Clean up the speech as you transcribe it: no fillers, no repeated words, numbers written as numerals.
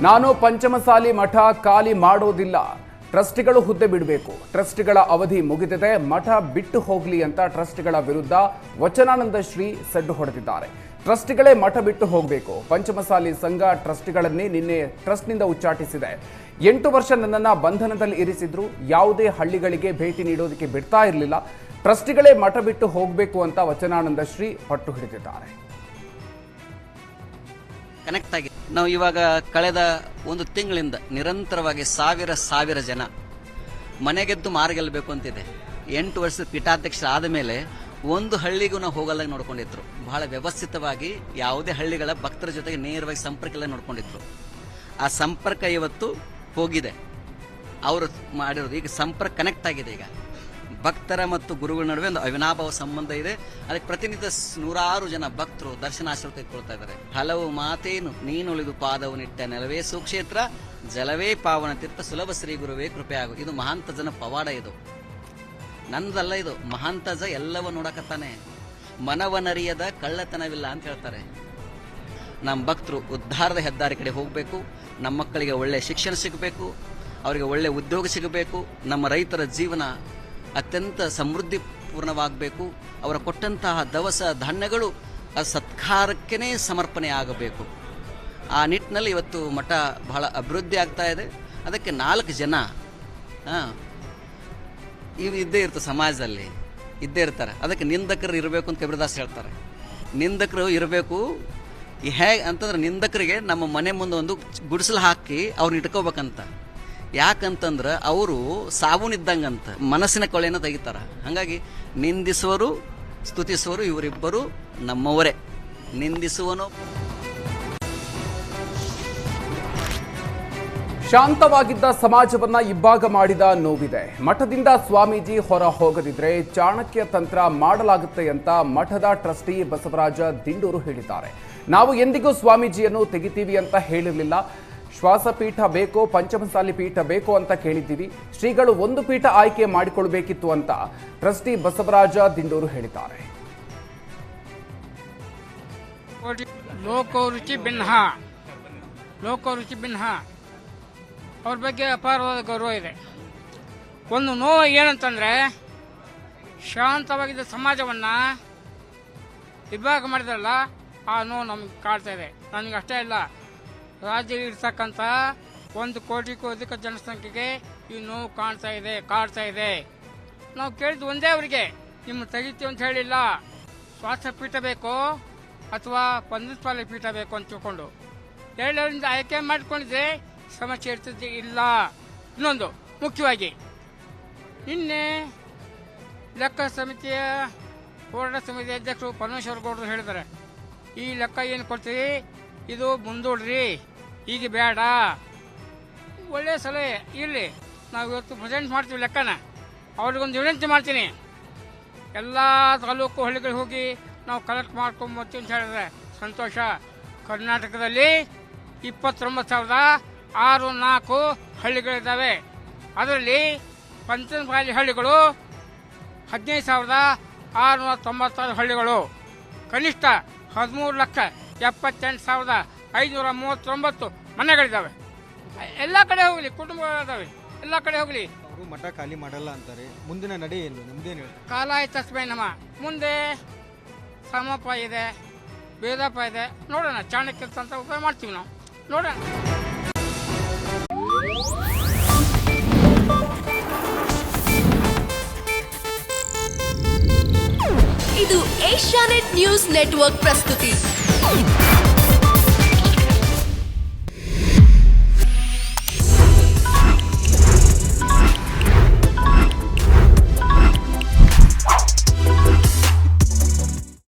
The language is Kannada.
ನಾನು ಪಂಚಮಸಾಲಿ ಮಠ ಖಾಲಿ ಮಾಡೋದಿಲ್ಲ. ಟ್ರಸ್ಟಿಗಳು ಹುದ್ದೆ ಬಿಡಬೇಕು. ಟ್ರಸ್ಟಿಗಳ ಅವಧಿ ಮುಗಿದಿದೆ, ಮಠ ಬಿಟ್ಟು ಹೋಗಲಿ ಅಂತ ಟ್ರಸ್ಟಿಗಳ ವಿರುದ್ಧ ವಚನಾನಂದ ಶ್ರೀ ಸಡ್ಡು ಹೊಡೆದಿದ್ದಾರೆ. ಟ್ರಸ್ಟಿಗಳೇ ಮಠ ಬಿಟ್ಟು ಹೋಗಬೇಕು. ಪಂಚಮಸಾಲಿ ಸಂಘ ಟ್ರಸ್ಟಿಗಳನ್ನೇ ನಿನ್ನೆ ಟ್ರಸ್ಟ್ನಿಂದ ಉಚ್ಚಾಟಿಸಿದೆ. 8 ವರ್ಷ ನನ್ನನ್ನು ಬಂಧನದಲ್ಲಿ ಇರಿಸಿದ್ರು. ಯಾವುದೇ ಹಳ್ಳಿಗಳಿಗೆ ಭೇಟಿ ನೀಡೋದಕ್ಕೆ ಬಿಡ್ತಾ ಇರಲಿಲ್ಲ. ಟ್ರಸ್ಟಿಗಳೇ ಮಠ ಬಿಟ್ಟು ಹೋಗಬೇಕು ಅಂತ ವಚನಾನಂದ ಶ್ರೀ ಪಟ್ಟು ಹಿಡಿದಿದ್ದಾರೆ. ಕನೆಕ್ಟ್ ಆಗಿ ನಾವು ಇವಾಗ ಕಳೆದ ಒಂದು ತಿಂಗಳಿಂದ ನಿರಂತರವಾಗಿ ಸಾವಿರ ಜನ ಮನೆಗೆದ್ದು ಮಾರ್ಗೆಲ್ಲಬೇಕು ಅಂತಿದೆ. 8 ವರ್ಷದ ಪೀಠಾಧ್ಯಕ್ಷರಾದ ಮೇಲೆ ಒಂದು ಹಳ್ಳಿಗೂ ನಾವು ಹೋಗಲ್ಲ ನೋಡ್ಕೊಂಡಿದ್ರು. ಬಹಳ ವ್ಯವಸ್ಥಿತವಾಗಿ ಯಾವುದೇ ಹಳ್ಳಿಗಳ ಭಕ್ತರ ಜೊತೆಗೆ ನೇರವಾಗಿ ಸಂಪರ್ಕ ಎಲ್ಲ ನೋಡ್ಕೊಂಡಿದ್ರು. ಆ ಸಂಪರ್ಕ ಇವತ್ತು ಹೋಗಿದೆ. ಅವರು ಮಾಡಿರೋದು ಈಗ ಸಂಪರ್ಕ ಕನೆಕ್ಟ್ ಆಗಿದೆ. ಈಗ ಭಕ್ತರ ಮತ್ತು ಗುರುಗಳ ನಡುವೆ ಒಂದು ಅವಿನಾಭಾವ ಸಂಬಂಧ ಇದೆ. ಅದಕ್ಕೆ ಪ್ರತಿನಿತ್ಯ ನೂರಾರು ಜನ ಭಕ್ತರು ದರ್ಶನಾಶ್ರಮ ತೆಗೆದುಕೊಳ್ತಾ ಇದ್ದಾರೆ. ಹಲವು ಮಾತೇನು ನೀನುಳಿದು ಪಾದವನಿಟ್ಟ ನೆಲವೇ ಸುಕ್ಷೇತ್ರ, ಜಲವೇ ಪಾವನ ತೀರ್ಥ, ಸುಲಭ ಶ್ರೀ ಗುರುವೇ ಕೃಪೆ ಆಗು. ಇದು ಮಹಾಂತಜನ ಪವಾಡ. ಇದು ನಂದಲ್ಲ, ಇದು ಮಹಾಂತಜ ಎಲ್ಲವೂ ನೋಡಕತ್ತಾನೆ. ಮನವನರಿಯದ ಕಳ್ಳತನವಿಲ್ಲ ಅಂತ ಹೇಳ್ತಾರೆ. ನಮ್ಮ ಭಕ್ತರು ಉದ್ಧಾರದ ಹೆದ್ದಾರಿ ಕಡೆ ಹೋಗಬೇಕು. ನಮ್ಮ ಮಕ್ಕಳಿಗೆ ಒಳ್ಳೆ ಶಿಕ್ಷಣ ಸಿಗಬೇಕು, ಅವರಿಗೆ ಒಳ್ಳೆ ಉದ್ಯೋಗ ಸಿಗಬೇಕು. ನಮ್ಮ ರೈತರ ಜೀವನ ಅತ್ಯಂತ ಸಮೃದ್ಧಿ ಪೂರ್ಣವಾಗಬೇಕು. ಅವರ ಕೊಟ್ಟಂತಹ ದವಸ ಧಾನ್ಯಗಳು ಸತ್ಕಾರಕ್ಕೇ ಸಮರ್ಪಣೆ ಆಗಬೇಕು. ಆ ನಿಟ್ಟಿನಲ್ಲಿ ಇವತ್ತು ಮಠ ಬಹಳ ಅಭಿವೃದ್ಧಿ ಆಗ್ತಾ ಇದೆ. ಅದಕ್ಕೆ 4 ಜನ ಇವು ಇದ್ದೇ ಇರ್ತದೆ, ಸಮಾಜದಲ್ಲಿ ಇದ್ದೇ ಇರ್ತಾರೆ. ಅದಕ್ಕೆ ನಿಂದಕರು ಇರಬೇಕು ಅಂತ ಕಬೀರದಾಸ್ ಹೇಳ್ತಾರೆ. ನಿಂದಕರು ಇರಬೇಕು. ಹೇಗೆ ಅಂತಂದ್ರೆ ನಿಂದಕರಿಗೆ ನಮ್ಮ ಮನೆ ಮುಂದೆ ಒಂದು ಗುಡಿಸಲು ಹಾಕಿ ಅವ್ರನ್ನ ಇಟ್ಕೋಬೇಕಂತ. ಯಾಕಂತಂದ್ರೆ ಅವರು ಸಾಬೂನಿದ್ದಂಗಂತ ಮನಸ್ಸಿನ ಕೊಳೆಯನ್ನು ತೆಗಿತಾರ. ಹಾಗಾಗಿ ನಿಂದಿಸುವರು ಸ್ತುತಿಸುವರು ಇವರಿಬ್ಬರು ನಮ್ಮವರೇ. ನಿಂದಿಸುವನು ಶಾಂತವಾಗಿದ್ದ ಸಮಾಜವನ್ನ ಇಬ್ಬಾಗ ಮಾಡಿದ ನೋವಿದೆ. ಮಠದಿಂದ ಸ್ವಾಮೀಜಿ ಹೊರ ಹೋಗದಿದ್ರೆ ಚಾಣಕ್ಯ ತಂತ್ರ ಮಾಡಲಾಗುತ್ತೆ ಅಂತ ಮಠದ ಟ್ರಸ್ಟಿ ಬಸವರಾಜ ದಿಂಡೂರು ಹೇಳಿದ್ದಾರೆ. ನಾವು ಎಂದಿಗೂ ಸ್ವಾಮೀಜಿಯನ್ನು ತೆಗಿತೀವಿ ಅಂತ ಹೇಳಿರಲಿಲ್ಲ. ಶ್ವಾಸಪೀಠ ಬೇಕೋ ಪಂಚಮಸಾಲಿ ಪೀಠ ಬೇಕೋ ಅಂತ ಕೇಳಿದ್ದೀವಿ. ಶ್ರೀಗಳು ಒಂದು ಪೀಠ ಆಯ್ಕೆ ಮಾಡಿಕೊಳ್ಬೇಕಿತ್ತು ಅಂತ ಟ್ರಸ್ಟಿ ಬಸವರಾಜ ದಿಂಡೂರು ಹೇಳಿದ್ದಾರೆ. ಲೋಕರುಚಿ ಭಿನ್ನ ಅವ್ರ ಬಗ್ಗೆ ಅಪಾರವಾದ ಗೌರವ ಇದೆ. ಒಂದು ನೋವು ಏನಂತಂದರೆ ಶಾಂತವಾಗಿದ್ದ ಸಮಾಜವನ್ನು ವಿಭಾಗ ಮಾಡಿದ್ರಲ್ಲ, ಆ ನೋವು ನಮಗೆ ಕಾಡ್ತಾ ಇದೆ. ನನಗೆ ಅಷ್ಟೇ ಇಲ್ಲ, ರಾಜ್ಯದಲ್ಲಿ ಇರ್ತಕ್ಕಂಥ 1 ಕೋಟಿಗೂ ಅಧಿಕ ಜನಸಂಖ್ಯೆಗೆ ಈ ನೋವು ಕಾಡ್ತಾ ಇದೆ. ನಾವು ಕೇಳಿದ್ದು ಒಂದೇ ಅವರಿಗೆ, ನಿಮ್ಮ ತೆಗಿತೀವಿ ಅಂತ ಹೇಳಿಲ್ಲ. ಶ್ವಾಸಪೀಠ ಬೇಕೋ ಅಥವಾ ಪಂಚಮಸಾಲಿ ಪೀಠ ಬೇಕು ಅಂತ ತಿಳ್ಕೊಂಡು ಎರಡರಿಂದ ಆಯ್ಕೆ ಮಾಡಿಕೊಂಡಿದ್ರೆ ಸಮಸ್ಯೆ ಇರ್ತದೆ ಇಲ್ಲ. ಇನ್ನೊಂದು ಮುಖ್ಯವಾಗಿ ನಿನ್ನೆ ಲೆಕ್ಕ ಸಮಿತಿಯ ಹೋರಾಟ ಸಮಿತಿ ಅಧ್ಯಕ್ಷರು ಪರಮೇಶ್ವರ ಗೌಡರು ಹೇಳಿದ್ದಾರೆ, ಈ ಲೆಕ್ಕ ಏನು ಕೊಡ್ತೀರಿ ಇದು ಮುಂದೂಡ್ರಿ, ಈಗ ಬೇಡ. ಒಳ್ಳೆಯ ಸಲಹೆ ಇರಲಿ. ನಾವು ಇವತ್ತು ಪ್ರೆಸೆಂಟ್ ಮಾಡ್ತೀವಿ ಲೆಕ್ಕನ. ಅವ್ರಿಗೊಂದು ವಿನಂತಿ ಮಾಡ್ತೀನಿ, ಎಲ್ಲ ತಾಲೂಕು ಹಳ್ಳಿಗಳಿಗೆ ಹೋಗಿ ನಾವು ಕಲೆಕ್ಟ್ ಮಾಡ್ಕೊಂಬರ್ತೀವಿ ಅಂತ ಹೇಳಿದ್ರೆ ಸಂತೋಷ. ಕರ್ನಾಟಕದಲ್ಲಿ 29,604 ಹಳ್ಳಿಗಳಿದ್ದಾವೆ. ಅದರಲ್ಲಿ ಪಂಚಮಸಾಲಿ ಹಳ್ಳಿಗಳು 15,696 ಹಳ್ಳಿಗಳು. ಕನಿಷ್ಠ 13,78,539 ಮನೆಗಳಿದ್ದಾವೆ. ಎಲ್ಲ ಕಡೆ ಹೋಗಲಿ, ಕುಟುಂಬಗಳಿದ್ದಾವೆ, ಎಲ್ಲ ಕಡೆ ಹೋಗಲಿ. ಅವರು ಮಠ ಖಾಲಿ ಮಾಡಲ್ಲ ಅಂತಾರೆ. ಮುಂದಿನ ನಡೆ ಏನು ನಿಮ್ದೇನು ಹೇಳಿ? ಕಾಲಾಯ ತಸ್ಮೈ ನಮ. ಮುಂದೆ ಸಮಪ ಇದೆ, ಭೇದಪ ಇದೆ. ನೋಡೋಣ, ಚಾಣಕ್ಯ ಅಂತ ಉಪಯೋಗ ಮಾಡ್ತೀವಿ ನಾವು. ನೋಡೋಣ. ಇದು ಏಷ್ಯಾನೆಟ್ ನ್ಯೂಸ್ ನೆಟ್ವರ್ಕ್ ಪ್ರಸ್ತುತಿ.